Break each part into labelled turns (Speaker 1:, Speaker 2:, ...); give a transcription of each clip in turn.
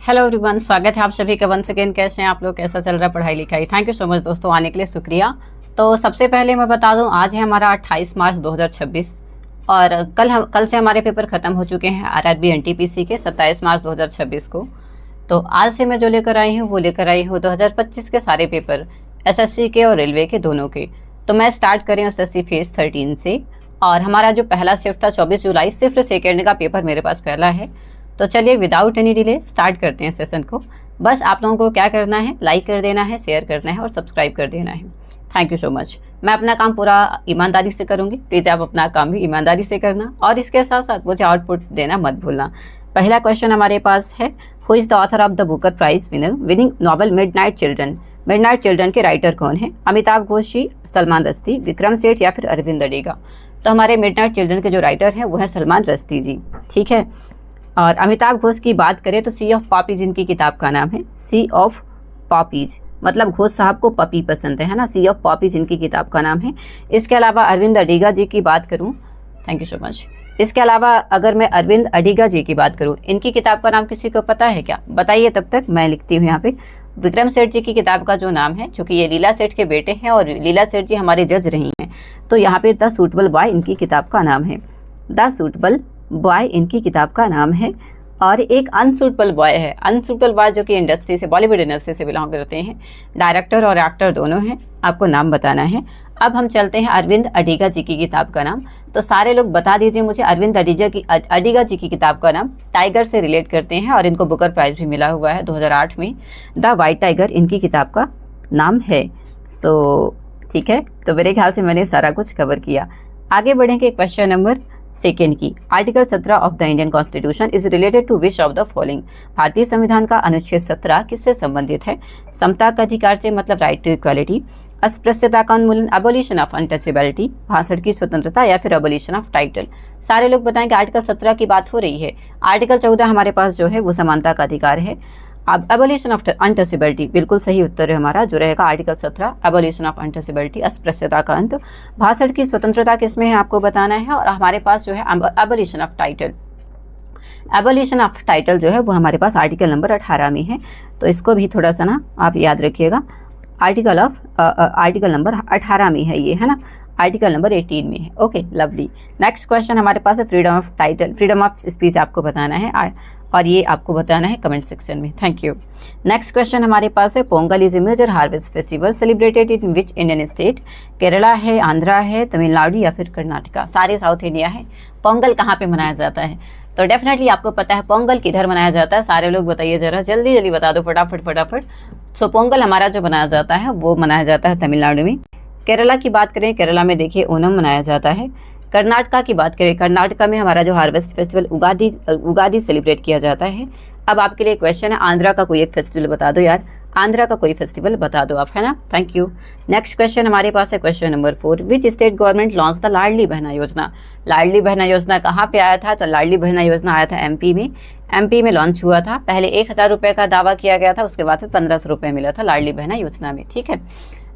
Speaker 1: Hello everyone, स्वागत है आप सभी का वंस अगेन। कैसे हैं आप लोग? कैसा चल रहा है पढ़ाई लिखाई? थैंक यू सो मच दोस्तों, आने के लिए शुक्रिया। तो सबसे पहले मैं बता दूं, आज है हमारा 28 मार्च 2026 और कल से हमारे पेपर ख़त्म हो चुके हैं आरआरबी एनटीपीसी के 27 मार्च 2026 को। तो आज से मैं जो लेकर आई हूँ वो लेकर आई हूँ 2025 के सारे पेपर, एसएससी के और रेलवे के दोनों के। तो मैं स्टार्ट करें एसएससी फेज 13 से, और हमारा जो पहला शिफ्ट था 24 जुलाई, शिफ्ट सेकेंड का पेपर मेरे पास पहला है। तो चलिए विदाउट एनी डिले स्टार्ट करते हैं सेशन को। बस आप लोगों को क्या करना है, लाइक कर देना है, शेयर करना है और सब्सक्राइब कर देना है। Thank you so much. मैं अपना काम पूरा ईमानदारी से करूँगी, प्लीज़ आप अपना काम भी ईमानदारी से करना और इसके साथ साथ मुझे आउटपुट देना मत भूलना। पहला क्वेश्चन हमारे पास है, who is the author of the Booker Prize winning novel Midnight Children? Midnight Children के राइटर कौन है? अमिताभ घोष जी, सलमान रश्दी, विक्रम सेठ या फिर अरविंद अडिगा? तो हमारे मिडनाइट चिल्ड्रन के जो राइटर हैं वो है सलमान रश्दी जी, ठीक है। और अमिताभ घोष की बात करें तो सी ऑफ पॉपीज इनकी किताब का नाम है। सी ऑफ पॉपीज मतलब घोष साहब को पपी पसंद है ना, सी ऑफ पॉपीज इनकी किताब का नाम है। इसके अलावा अरविंद अडिगा जी की बात करूं, थैंक यू सो मच। इसके अलावा अगर मैं अरविंद अडिगा जी की बात करूं, इनकी किताब का नाम किसी को पता है क्या? बताइए, तब तक मैं लिखती हूँ यहाँ पे। विक्रम सेठ जी की किताब का जो नाम है, चूँकि ये लीला सेठ के बेटे हैं और लीला सेठ जी हमारे जज रही हैं, तो यहाँ पे द सूटेबल बॉय इनकी किताब का नाम है। द सूटेबल बॉय इनकी किताब का नाम है। और एक अनसूटेबल बॉय है, अनसूटेबल बॉय जो कि इंडस्ट्री से, बॉलीवुड इंडस्ट्री से बिलोंग करते हैं, डायरेक्टर और एक्टर दोनों हैं, आपको नाम बताना है। अब हम चलते हैं अरविंद अडिगा जी की किताब का नाम। तो सारे लोग बता दीजिए मुझे, अरविंद अडिगा जी की किताब का नाम टाइगर से रिलेट करते हैं और इनको बुकर प्राइज भी मिला हुआ है 2008 में। द वाइट टाइगर इनकी किताब का नाम है। सो ठीक है, तो मेरे ख्याल से मैंने सारा कुछ कवर किया। आगे बढ़ेंगे क्वेश्चन नंबर सेकेंड की। Article 17 of the Indian constitution is related to which of the following? भारतीय संविधान का अनुच्छेद 17 किससे संबंधित है? समता का अधिकार से मतलब राइट टू इक्वालिटी, अस्पृश्यता का उन्मूलन, अबोलिशन ऑफ अनटचेबिलिटी, भाषण की स्वतंत्रता या फिर अबोलिशन ऑफ टाइटल? सारे लोग बताएंगे आर्टिकल 17 की बात हो रही है। आर्टिकल 14 हमारे पास जो है वो समानता का अधिकार है। अब एबोलिशन ऑफ अनटचेबिलिटी बिल्कुल सही उत्तर है हमारा, जो रहेगा आर्टिकल 17, एबोलिशन ऑफ अनटचेबिलिटी, अस्पृश्यता का अंत। भाषण की स्वतंत्रता किसमें है आपको बताना है। और हमारे पास जो है abolition of title, abolition of title जो है वो हमारे पास आर्टिकल नंबर 18 में है। तो इसको भी थोड़ा सा ना आप याद रखिएगा, आर्टिकल नंबर 18 में है ये, है ना, आर्टिकल नंबर 18 में है। Okay, lovely. नेक्स्ट क्वेश्चन हमारे पास है freedom of title, freedom of speech आपको बताना है और ये आपको बताना है कमेंट सेक्शन में। Thank you. नेक्स्ट क्वेश्चन हमारे पास है, Pongal is a major harvest festival celebrated in which Indian state? Kerala है, आंध्रा है, तमिलनाडु या फिर कर्नाटका? सारे साउथ इंडिया है। पोंगल कहाँ पे मनाया जाता है? तो डेफिनेटली आपको पता है पोंगल किधर मनाया जाता है। सारे लोग बताइए जरा, जल्दी जल्दी बता दो, फटाफट। सो पोंगल हमारा जो मनाया जाता है वो मनाया जाता है तमिलनाडु में। केरला की बात करें, केरला में देखिए ओनम मनाया जाता है। कर्नाटका की बात करें, कर्नाटका में हमारा जो हार्वेस्ट फेस्टिवल उगादी सेलिब्रेट किया जाता है। अब आपके लिए क्वेश्चन है, आंध्रा का कोई एक फेस्टिवल बता दो यार, आंध्रा का कोई फेस्टिवल बता दो आप, है ना। Thank you. नेक्स्ट क्वेश्चन हमारे पास है question number 4, which state government launch the Ladli Behna Yojana? लाडली बहना योजना कहाँ पे आया था? तो लाडली बहना योजना आया था एमपी में। एमपी में लॉन्च हुआ था। पहले 1000 रुपये का दावा किया गया था, उसके बाद फिर 1500 रुपये मिला था लाडली बहना योजना में, ठीक है।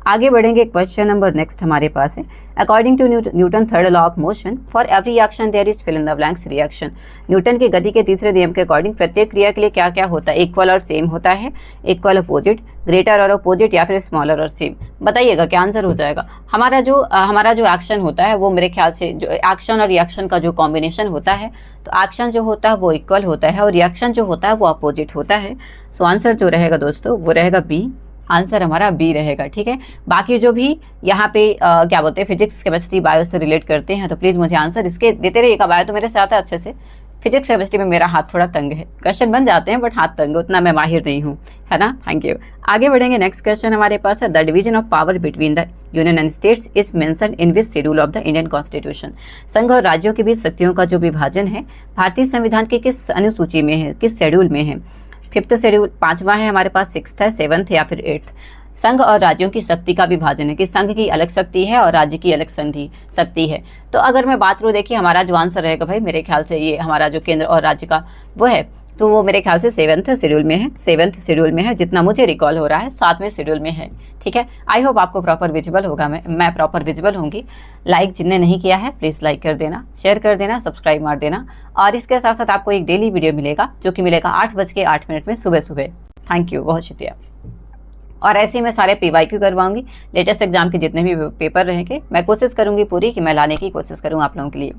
Speaker 1: आगे बढ़ेंगे, क्वेश्चन नंबर नेक्स्ट हमारे पास है, according to Newton third law of motion for every action there is fill in the blanks reaction. Newton के गति के तीसरे नियम के अकॉर्डिंग प्रत्येक क्रिया के लिए क्या क्या होता है? इक्वल और सेम होता है, इक्वल अपोजिट, ग्रेटर और अपोजिट या फिर स्मॉलर और सेम? बताइएगा क्या आंसर हो जाएगा। हमारा जो एक्शन होता है वो मेरे ख्याल से जो एक्शन और रिएक्शन का जो कॉम्बिनेशन होता है, तो एक्शन जो होता है वो इक्वल होता है और रिएक्शन जो होता है वो अपोजिट होता है। सो आंसर जो रहेगा दोस्तों वो रहेगा बी, आंसर हमारा बी रहेगा, ठीक है। बाकी जो भी यहाँ पे क्या बोलते हैं, फिजिक्स केमिस्ट्री बायो से रिलेट करते हैं, तो प्लीज़ मुझे आंसर इसके देते रहिएगा। बायो तो मेरे से आता है अच्छे से, फिजिक्स केमिस्ट्री में मेरा हाथ थोड़ा तंग है, क्वेश्चन बन जाते हैं बट हाथ तंग है, उतना मैं माहिर नहीं हूँ, है ना। Thank you. आगे बढ़ेंगे, नेक्स्ट क्वेश्चन हमारे पास है, the division of power between the union and states is mentioned in which schedule of the Indian constitution? संघ और राज्यों के बीच शक्तियों का जो विभाजन है भारतीय संविधान के किस अनुसूची में है, किस शेड्यूल में है? 5th शेड्यूल, 5वां है हमारे पास, 6th है, 7th या फिर 8th? संघ और राज्यों की शक्ति का विभाजन है कि संघ की अलग शक्ति है और राज्य की अलग शक्ति है। तो अगर मैं बात करूँ, देखिए हमारा जो आंसर रहेगा भाई, मेरे ख्याल से ये हमारा जो केंद्र और राज्य का वो है तो वो मेरे ख्याल से 7th शेड्यूल में है, 7th शेड्यूल में है, जितना मुझे रिकॉल हो रहा है 7वें शेड्यूल में है। ठीक है, आई होप आपको प्रॉपर विजिबल होगा, मैं प्रॉपर विजिबल होंगी। लाइक जिनने नहीं किया है प्लीज़ लाइक कर देना, शेयर कर देना, सब्सक्राइब मार देना। और इसके साथ साथ आपको एक डेली वीडियो मिलेगा जो कि मिलेगा 8:08 में सुबह सुबह। थैंक यू, बहुत शुक्रिया। और ऐसे ही मैं सारे PYQ करवाऊंगी, लेटेस्ट एग्जाम के जितने भी पेपर रहेंगे मैं कोशिश करूंगी पूरी कि मैं लाने की कोशिश करूँ आप लोगों के लिए।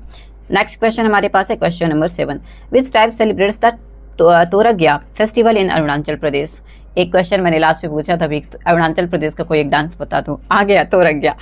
Speaker 1: नेक्स्ट क्वेश्चन हमारे पास है question number 7। Which type celebrates the Torgya festival in Arunachal Pradesh. एक क्वेश्चन मैंने लास्ट में पूछा था भी, अरुणाचल प्रदेश का कोई एक डांस बता दूँ, आ गया तोरग्या।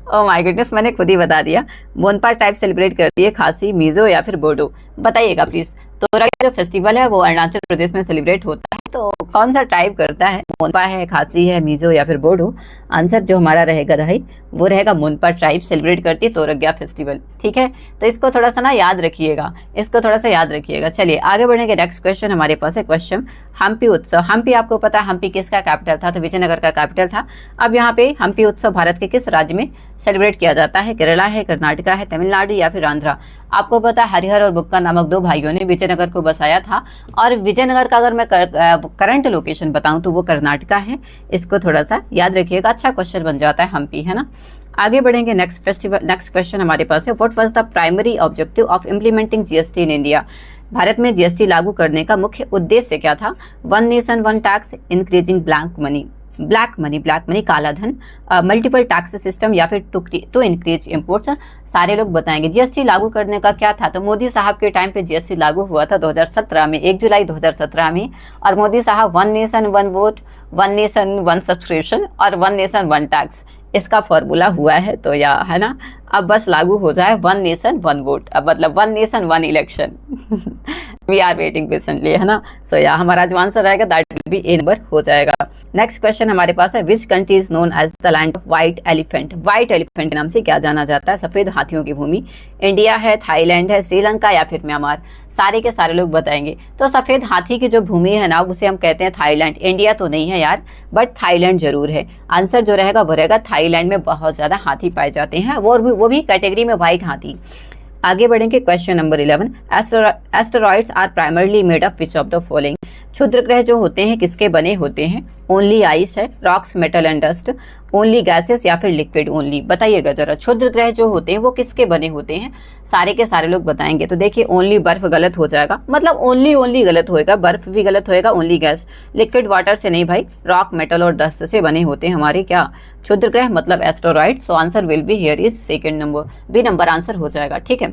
Speaker 1: ओह माय गुडनेस, मैंने खुद ही बता दिया। मोनपा टाइप सेलिब्रेट करती है खासी, मिजो या फिर बोडो, बताइएगा प्लीज। तोरग्या जो फेस्टिवल है वो अरुणाचल प्रदेश में सेलिब्रेट होता है, तो कौन सा टाइप करता है? मोनपा है, खासी है, मिजो या फिर बोडो? आंसर जो हमारा रहेगा भाई वो रहेगा मोनपा ट्राइब सेलिब्रेट करती है तोरग्या फेस्टिवल। ठीक है, तो इसको थोड़ा सा ना याद रखिएगा, इसको थोड़ा सा याद रखिएगा। चलिए आगे बढ़ेंगे। नेक्स्ट क्वेश्चन हमारे पास है क्वेश्चन हम्पी उत्सव। हम्पी आपको पता है हम्पी किसका कैपिटल था? तो विजयनगर का कैपिटल था। अब यहाँ पे हम्पी उत्सव भारत के किस राज्य में सेलिब्रेट किया जाता है? केरला है, कर्नाटका है, तमिलनाडु या फिर आंध्रा? आपको पता है हरिहर और बुक्का नामक दो भाइयों ने विजयनगर को बसाया था, और विजयनगर का अगर मैं करंट लोकेशन बताऊं तो वो कर्नाटका है। इसको थोड़ा सा याद रखिएगा, अच्छा क्वेश्चन बन जाता है हम्पी, है ना। आगे बढ़ेंगे। नेक्स्ट क्वेश्चन हमारे पास है what was the primary objective of implementing GST in India. Bharat में GST लागू करने का मुख्य उद्देश्य क्या था? One nation one tax, increasing black money काला धन, मल्टीपल टैक्स सिस्टम या फिर टू इंक्रीज इम्पोर्ट्स? सारे लोग बताएंगे। GST लागू करने का क्या था? तो मोदी साहब के टाइम पे GST लागू हुआ था 2017 में, 1 जुलाई 2017 में। और मोदी साहब one nation one vote, one nation one subscription और वन नेशन वन टैक्स, इसका फॉर्मूला हुआ है। तो या है ना, अब बस लागू हो जाए वन नेशन वन वोट, अब मतलब one nation one election. We are waiting patiently, है ना। सो या हमारा जो आंसर आएगा that will be a number हो जाएगा। नेक्स्ट क्वेश्चन हमारे पास है which country is known as the land of white elephant. White elephant के नाम से क्या जाना जाता है? सफेद हाथियों की भूमि। इंडिया है, थाईलैंड है, श्रीलंका या फिर म्यांमार? सारे के सारे लोग बताएंगे। तो सफेद हाथी की जो भूमि है ना उसे हम कहते हैं थाईलैंड। इंडिया तो नहीं है यार, बट थाईलैंड जरूर है। आंसर जो रहेगा वो रहेगा थाईलैंड में बहुत ज्यादा हाथी पाए जाते हैं, वो भी कैटेगरी में व्हाइट हाथी। आगे बढ़ेंगे। Question number 11 asteroids are primarily made of which of the following. क्षुद्र ग्रह जो होते हैं किसके बने होते हैं? ओनली आइस है, rocks, metal and dust, only gases या फिर लिक्विड ओनली? बताइएगा जरा, क्षुद्र ग्रह जो होते हैं वो किसके बने होते हैं? सारे के सारे लोग बताएंगे। तो देखिए ओनली बर्फ गलत हो जाएगा, मतलब ओनली गलत होएगा, बर्फ भी गलत होएगा, ओनली गैस। लिक्विड वाटर से नहीं भाई, रॉक, मेटल और डस्ट से बने होते हैं हमारे क्या क्षुद्र ग्रह, मतलब asteroid. So answer will be here is second number, B number answer हो जाएगा। ठीक है,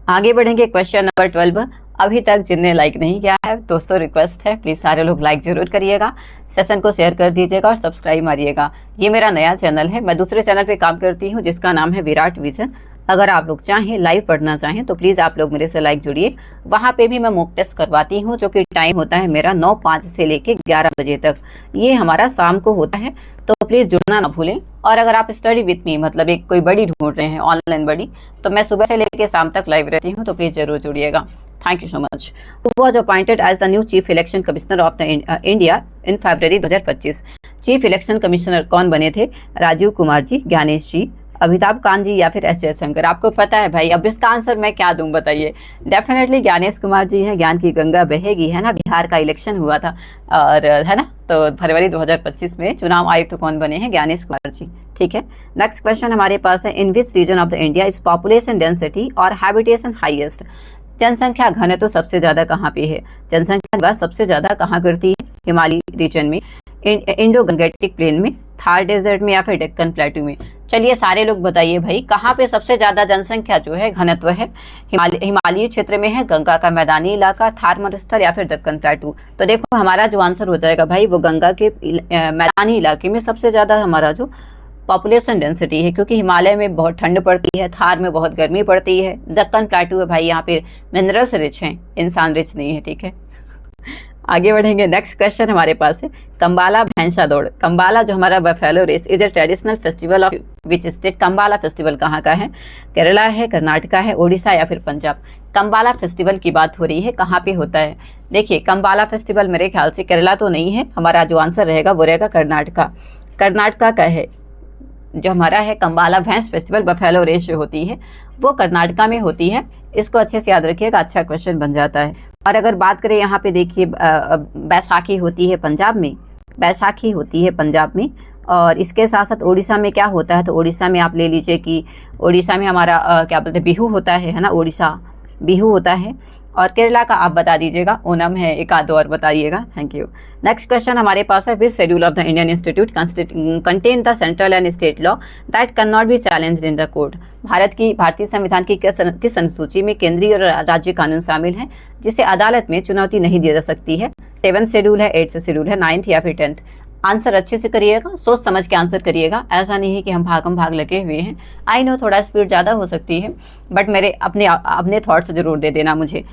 Speaker 1: आगे बढ़ेंगे। Question number 12। अभी तक जिनने लाइक नहीं किया है दोस्तों रिक्वेस्ट है प्लीज़ सारे लोग लाइक जरूर करिएगा, सेशन को शेयर कर दीजिएगा और सब्सक्राइब मारिएगा। ये मेरा नया चैनल है, मैं दूसरे चैनल पे काम करती हूँ जिसका नाम है विराट विजन। अगर आप लोग चाहें लाइव पढ़ना चाहें तो प्लीज़ आप लोग मेरे से लाइक जुड़िए। वहाँ पे भी मैं मॉक टेस्ट करवाती हूँ, जो कि टाइम होता है मेरा 9:05 से लेके 11 बजे तक। ये हमारा शाम को होता है, तो प्लीज़ जुड़ना ना भूलें। और अगर आप स्टडी विथ मी मतलब एक कोई बड़ी ढूंढ रहे हैं ऑनलाइन बड़ी, तो मैं सुबह से लेके शाम तक लाइव रहती हूँ, तो प्लीज़ जरूर जुड़िएगा। Thank you so much. Was appointed as the new chief election commissioner of the India in February 2025। Chief election commissioner कौन बने थे? राजीव कुमार जी, ज्ञानेश जी, अमिताभ कांत जी या फिर एस जयशंकर? आपको पता है भाई, अब इसका आंसर मैं क्या दूं बताइए। डेफिनेटली ज्ञानेश कुमार जी हैं, ज्ञान की गंगा बहेगी, है ना। बिहार का इलेक्शन हुआ था और है ना, तो फरवरी 2025 में चुनाव आयुक्त कौन बने हैं? ज्ञानेश कुमार जी। ठीक है, नेक्स्ट क्वेश्चन हमारे पास है in which region of the India is population density और हैबिटेशन हाईएस्ट। जनसंख्या घनत्व सबसे ज्यादा कहाँ पे है? जनसंख्या सबसे ज्यादा कहाँ करती है? हिमालय रीजन में, इंडो गंगेटिक प्लेन में, थार डेजर्ट में या फिर डेक्कन प्लेटू में? चलिए सारे लोग बताइए भाई, कहाँ पे सबसे ज्यादा जनसंख्या जो है घनत्व है? हिमालयी क्षेत्र में है, गंगा का मैदानी इलाका, थार मरुस्थल या फिर डेक्कन प्लेटू? तो देखो हमारा जो आंसर हो जाएगा भाई वो गंगा के मैदानी इलाके में सबसे ज्यादा हमारा जो पॉपुलेशन डेंसिटी है, क्योंकि हिमालय में बहुत ठंड पड़ती है, थार में बहुत गर्मी पड़ती है, दक्कन प्लेटू है भाई यहाँ पे मिनरल्स रिच हैं, इंसान रिच नहीं है। ठीक है, आगे बढ़ेंगे। नेक्स्ट क्वेश्चन हमारे पास है कंबाला भैंसा दौड़। कंबाला जो हमारा buffalo race is a traditional festival of which state? Kambala festival कहाँ का है? केरला है, कर्नाटका है, उड़ीसा या फिर पंजाब? कंबाला फेस्टिवल की बात हो रही है, कहाँ पे होता है? देखिए कंबाला फेस्टिवल मेरे ख्याल से केरला तो नहीं है, हमारा जो आंसर रहेगा वो रहेगा कर्नाटका। कर्नाटका का है जो हमारा है कंबाला भैंस फेस्टिवल, बफेलो रेस जो होती है। वो कर्नाटका में होती है। इसको अच्छे से याद रखिएगा, अच्छा क्वेश्चन बन जाता है। और अगर बात करें यहाँ पे देखिए बैसाखी होती है पंजाब में, बैसाखी होती है पंजाब में। और इसके साथ साथ उड़ीसा में क्या होता है, तो उड़ीसा में आप ले लीजिए कि उड़ीसा में हमारा क्या बोलते हैं, बिहू होता है ना, उड़ीसा बिहू होता है। और केरला का आप बता दीजिएगा, ओनम है। एक आध और बताइएगा। Thank you. नेक्स्ट क्वेश्चन हमारे पास है, which schedule of the Indian institute contain the central and state law that can not be challenged in the court. भारतीय संविधान की किस अनुसूची में केंद्रीय और राज्य कानून शामिल हैं जिसे अदालत में चुनौती नहीं दी जा सकती है? 7th शेड्यूल है, 8th शेड्यूल है, 9th या फिर 10th? आंसर अच्छे से करिएगा, सोच समझ के आंसर करिएगा। ऐसा नहीं है कि हम भाग लगे हुए हैं। आई नो थोड़ा स्पीड ज़्यादा हो सकती है, बट मेरे अपने थॉट्स जरूर दे देना मुझे।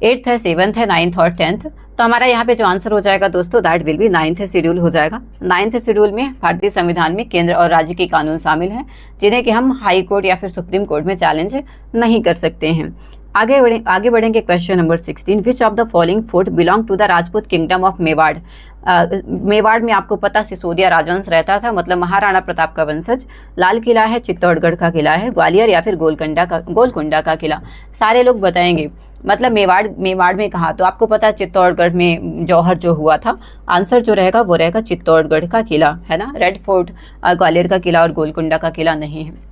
Speaker 1: 8th है, 7th है, 9th और 10th। तो हमारा यहाँ पे जो आंसर हो जाएगा दोस्तों, that will B 9th schedule हो जाएगा। 9th शेड्यूल में भारतीय संविधान में केंद्र और राज्य के कानून शामिल हैं जिन्हें कि हम हाई कोर्ट या फिर सुप्रीम कोर्ट में चैलेंज नहीं कर सकते हैं। आगे बढ़ेंगे question number 16। Which of the following fort belong to the Rajput kingdom of Mewar. Mewar में आपको पता सिसोदिया राजवंश रहता था, मतलब महाराणा प्रताप का वंशज। लाल किला है, चित्तौड़गढ़ का किला है, ग्वालियर या फिर गोलकुंडा का किला? सारे लोग बताएंगे मतलब मेवाड़ में कहा, तो आपको पता है चित्तौड़गढ़ में जौहर जो हुआ था। आंसर जो रहेगा वो रहेगा चित्तौड़गढ़ का किला, है ना। रेड फोर्ट ग्वालियर का किला और गोलकुंडा का किला नहीं है।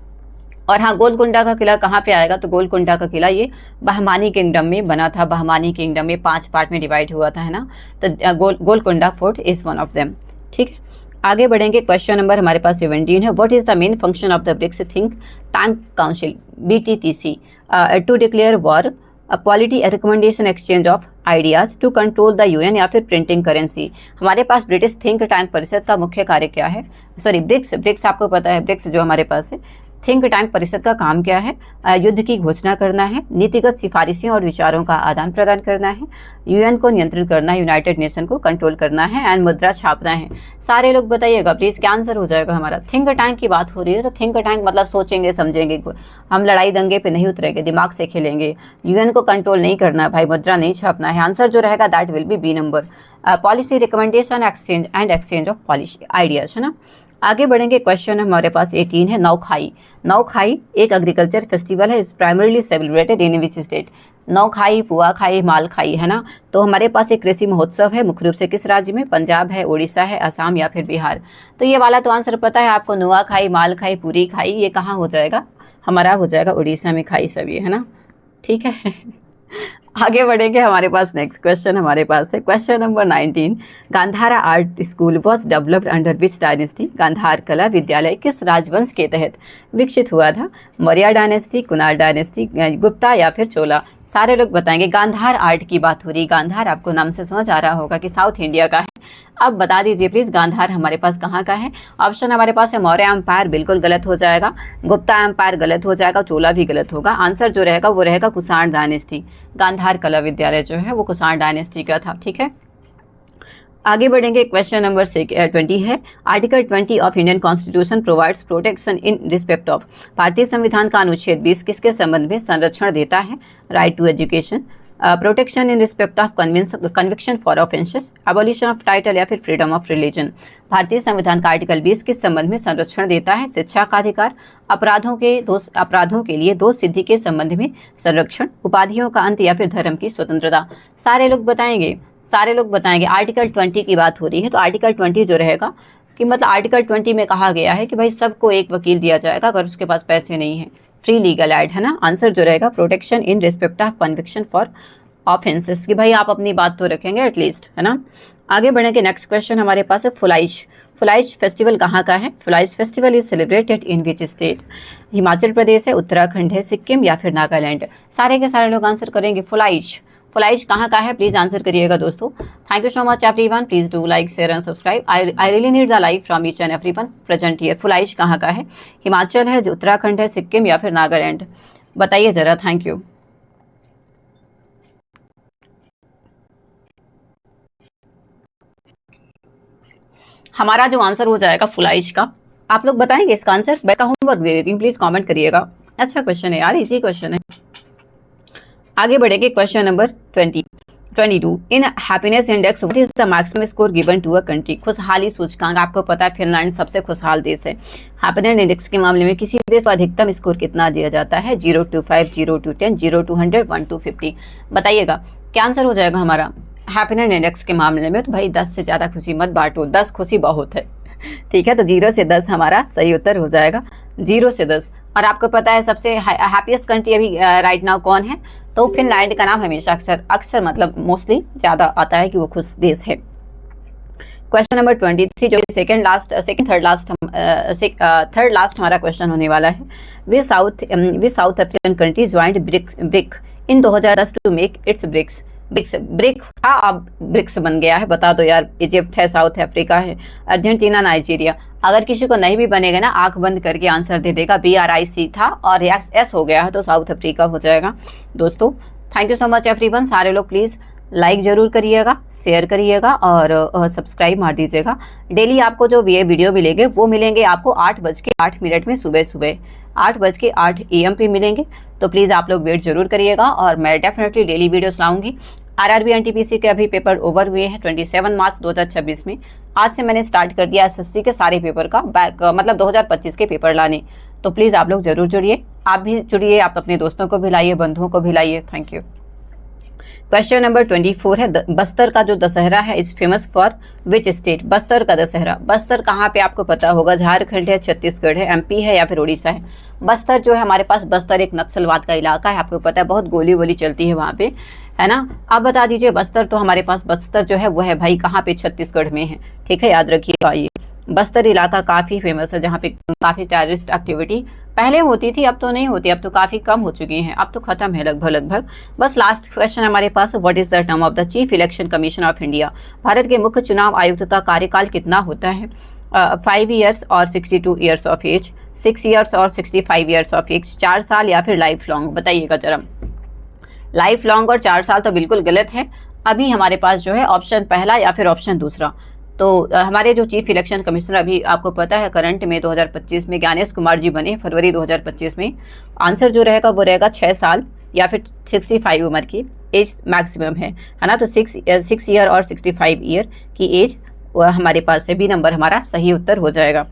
Speaker 1: और हाँ, गोलकुंडा का किला कहाँ पे आएगा, तो गोलकुंडा का किला ये बहमानी किंगडम में बना था। बहमानी किंगडम में 5 पार्ट में डिवाइड हुआ था, है ना। तो Golconda fort is one of them. ठीक है, आगे बढ़ेंगे। क्वेश्चन नंबर हमारे पास 17 है, what is the main function of the BRICS think tank council BTTC to declare war, quality recommendation exchange of ideas, to control the UN या फिर printing currency? हमारे पास ब्रिटिश थिंक टैंक परिषद का मुख्य कार्य क्या है? सॉरी, ब्रिक्स आपको पता है, ब्रिक्स जो हमारे पास है। थिंक टैंक परिषद का काम क्या है? युद्ध की घोषणा करना है, नीतिगत सिफारिशें और विचारों का आदान प्रदान करना है, UN को नियंत्रित करना है, यूनाइटेड नेशन को कंट्रोल करना है, एंड मुद्रा छापना है। सारे लोग बताइएगा प्लीज, क्या आंसर हो जाएगा हमारा? थिंक टैंक की बात हो रही है, तो थिंक टैंक मतलब सोचेंगे समझेंगे, हम लड़ाई दंगे पे नहीं उतरेंगे, दिमाग से खेलेंगे। UN को कंट्रोल नहीं करना है भाई, मुद्रा नहीं छापना है। आंसर जो रहेगा that will B B number, policy recommendation exchange of policy ideas, है ना। आगे बढ़ेंगे। क्वेश्चन हमारे पास 18 है, नौखाई। नौखाई एक एग्रीकल्चर फेस्टिवल है, is primarily celebrated in which state? Nuakhai, Puakhai, Malkhai, है ना। तो हमारे पास एक कृषि महोत्सव है, मुख्य रूप से किस राज्य में? पंजाब है, उड़ीसा है, असम या फिर बिहार? तो ये वाला तो आंसर पता है आपको, नुआखाई, मालखाई, पूरी खाई। ये कहाँ हो जाएगा? हमारा हो जाएगा उड़ीसा में खाई सब ये, है ना। ठीक है आगे बढ़ेंगे। हमारे पास नेक्स्ट क्वेश्चन हमारे पास है, question number 19। Gandhara art school was developed under which dynasty? Gandhar कला विद्यालय किस राजवंश के तहत विकसित हुआ था? मौर्य डायनेस्टी, कुनार डायनेस्टी, गुप्ता या फिर चोला? सारे लोग बताएंगे। गांधार आर्ट की बात हो रही। गांधार आपको नाम से समझ आ रहा होगा कि साउथ इंडिया का है। अब बता दीजिए प्लीज, गांधार हमारे पास कहाँ का है? ऑप्शन हमारे पास है मौर्य एम्पायर, बिल्कुल गलत हो जाएगा। गुप्ता एम्पायर गलत हो जाएगा। चोला भी गलत होगा। आंसर जो रहेगा वो रहेगा कुषाण डायनेस्टी। गांधार कला विद्यालय जो है वो कुषाण डायनेस्टी का था। ठीक है, आगे बढ़ेंगे। क्वेश्चन नंबर 20 है, article 20 of Indian constitution provides protection in respect of. भारतीय संविधान का अनुच्छेद 20 किसके संबंध में संरक्षण देता है? Right to education, protection in respect of conviction for offences, abolition of title या फिर फ्रीडम ऑफ रिलीजन? भारतीय संविधान का आर्टिकल 20 किस संबंध में संरक्षण देता है? शिक्षा का अधिकार, अपराधों के लिए दोष सिद्धि के संबंध में संरक्षण, उपाधियों का अंत या फिर धर्म की स्वतंत्रता? सारे लोग बताएंगे। आर्टिकल 20 की बात हो रही है, तो आर्टिकल 20 जो रहेगा कि मतलब आर्टिकल 20 में कहा गया है कि भाई सबको एक वकील दिया जाएगा अगर उसके पास पैसे नहीं है, फ्री लीगल एड, है ना। आंसर जो रहेगा protection in respect of conviction for offences, कि भाई आप अपनी बात तो रखेंगे एटलीस्ट, है ना। आगे बढ़ेंगे। नेक्स्ट क्वेश्चन हमारे पास है, फुलाइश फेस्टिवल कहाँ का है? Phulaich festival is celebrated in which state? Himachal Pradesh है, उत्तराखंड है, सिक्किम या फिर नागालैंड? सारे के सारे लोग आंसर करेंगे फुलाइश कहाँ का है? प्लीज आंसर करिएगा दोस्तों। Thank you so much everyone, please do like share and subscribe. I really need the like from each and everyone present here. Phulaich कहाँ का है? हिमाचल है, उत्तराखंड है, सिक्किम या फिर नागालैंड? बताइए जरा। Thank you. हमारा जो आंसर हो जाएगा फुलाइश का, आप लोग बताएंगे इसका आंसर? मैं का होमवर्क दे देती हूँ, प्लीज कमेंट करिएगा। अच्छा क्वेश्चन है यार, इजी क्वेश्चन है। आगे बढ़ेंगे। Question number 20 22 in happiness index what is the maximum score given to a country. खुशहाली सूचकांक, आपको पता है फिनलैंड सबसे खुशहाल देश है। हैप्पीनेस इंडेक्स के मामले में किसी देश को अधिकतम स्कोर कितना दिया जाता है? 0 to 5, 0 to 10, 0 to 100, 1 to 50। बताइएगा क्या आंसर हो जाएगा हमारा हैप्पीनेस इंडेक्स के मामले में? तो भाई 10 से ज़्यादा खुशी मत बांटो, 10 खुशी बहुत है, ठीक है। तो 0 से 10 हमारा सही उत्तर हो जाएगा, 0 से 10। और आपको पता है सबसे हैप्पीएस्ट कंट्री अभी राइट नाउ कौन है? तो फिनलैंड का नाम हमेशा अक्सर मतलब मोस्टली ज़्यादा आता है कि वो खुश देश है। क्वेश्चन नंबर 23 जो थर्ड लास्ट हमारा क्वेश्चन होने वाला है। Which South African country joint BRIC in 2010 to make its BRIC था, अब ब्रिक्स बन गया है। बता दो यार, इजिप्ट है, साउथ अफ्रीका है, अर्जेंटीना, नाइजीरिया। अगर किसी को नहीं भी बनेगा ना, आंख बंद करके आंसर दे देगा। BRIC था और एस हो गया है तो साउथ अफ्रीका हो जाएगा। दोस्तों thank you so much everyone. सारे लोग प्लीज़ लाइक जरूर करिएगा, शेयर करिएगा और सब्सक्राइब मार दीजिएगा। डेली आपको जो ये वीडियो मिलेंगे वो मिलेंगे आपको 8:08 में सुबह 8:08 AM पे मिलेंगे। तो प्लीज़ आप लोग वेट जरूर करिएगा और मैं डेफिनेटली डेली वीडियोस लाऊंगी। RRB NTPC के अभी पेपर ओवर हुए हैं 27 मार्च 2026 में। आज से मैंने स्टार्ट कर दिया SSC के सारे पेपर का मतलब 2025 के पेपर लाने। तो प्लीज़ आप लोग जरूर जुड़िए, आप भी जुड़िए, आप अपने दोस्तों को भी लाइए, बंधुओं को भी लाइए। Thank you. क्वेश्चन नंबर 24 है बस्तर का जो दशहरा है is famous for which state. Bastar का दशहरा, बस्तर कहाँ पे आपको पता होगा? झारखंड है, छत्तीसगढ़ है, MP है या फिर उड़ीसा है। बस्तर जो है हमारे पास, बस्तर एक नक्सलवाद का इलाका है, आपको पता है बहुत गोली वोली चलती है वहाँ पे, है ना। आप बता दीजिए बस्तर, तो हमारे पास बस्तर जो है वो है भाई कहाँ पे? छत्तीसगढ़ में है, ठीक है, याद रखिएगा। ये बस्तर इलाका काफ़ी फेमस है जहाँ पे काफ़ी टेररिस्ट एक्टिविटी पहले होती थी, अब तो नहीं होती, अब तो काफ़ी कम हो चुकी हैं, अब तो खत्म है लगभग। बस लास्ट क्वेश्चन हमारे पास, what is the term of the chief election commission of India. Bharat के मुख्य चुनाव आयुक्त का कार्यकाल कितना होता है? 5 ईयर्स और 62 ईयर्स ऑफ एज, 6 ईयर्स और 65 ईयर्स ऑफ एज, 4 साल या फिर लाइफ लॉन्ग। बताइएगा जरा। लाइफ लॉन्ग और 4 साल तो बिल्कुल गलत है। अभी हमारे पास जो है ऑप्शन पहला या फिर ऑप्शन दूसरा। तो हमारे जो चीफ इलेक्शन कमिश्नर अभी आपको पता है करंट में 2025 में ज्ञानेश कुमार जी बने फरवरी 2025 में। आंसर जो रहेगा वो रहेगा 6 साल या फिर 65 उम्र की एज मैक्सिमम है ना। तो 6 ईयर और 65 ईयर की एज हमारे पास से बी नंबर हमारा सही उत्तर हो जाएगा।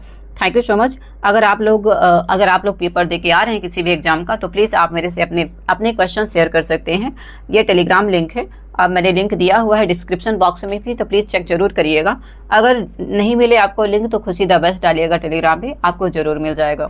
Speaker 1: Thank you so much. अगर आप लोग पेपर दे के आ रहे हैं किसी भी एग्जाम का तो प्लीज़ आप मेरे से अपने क्वेश्चन शेयर कर सकते हैं। ये टेलीग्राम लिंक है, अब मैंने लिंक दिया हुआ है डिस्क्रिप्शन बॉक्स में भी, तो प्लीज़ चेक जरूर करिएगा। अगर नहीं मिले आपको लिंक तो खुशी द बेस्ट डालिएगा टेलीग्राम पे, आपको जरूर मिल जाएगा।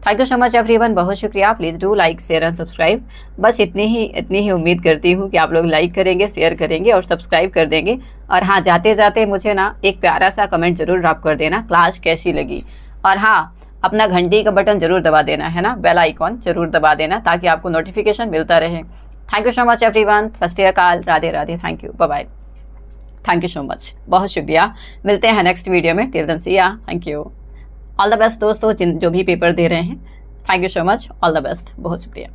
Speaker 1: Thank you so much everyone, बहुत शुक्रिया। Please do like share and subscribe. बस इतनी ही उम्मीद करती हूँ कि आप लोग लाइक करेंगे, शेयर करेंगे और सब्सक्राइब कर देंगे। और हाँ, जाते जाते मुझे ना एक प्यारा सा कमेंट जरूर ड्रॉप कर देना, क्लास कैसी लगी। और हाँ, अपना घंटी का बटन जरूर दबा देना, है ना, बेल आइकॉन जरूर दबा देना ताकि आपको नोटिफिकेशन मिलता रहे। Thank you so much everyone, Sat Shri Akal, Radhe Radhe, thank you, bye bye, thank you so much, बहुत शुक्रिया। मिलते हैं नेक्स्ट वीडियो में, till then see ya, thank you, all the best दोस्तों जो भी पेपर दे रहे हैं। Thank you so much, all the best, बहुत शुक्रिया।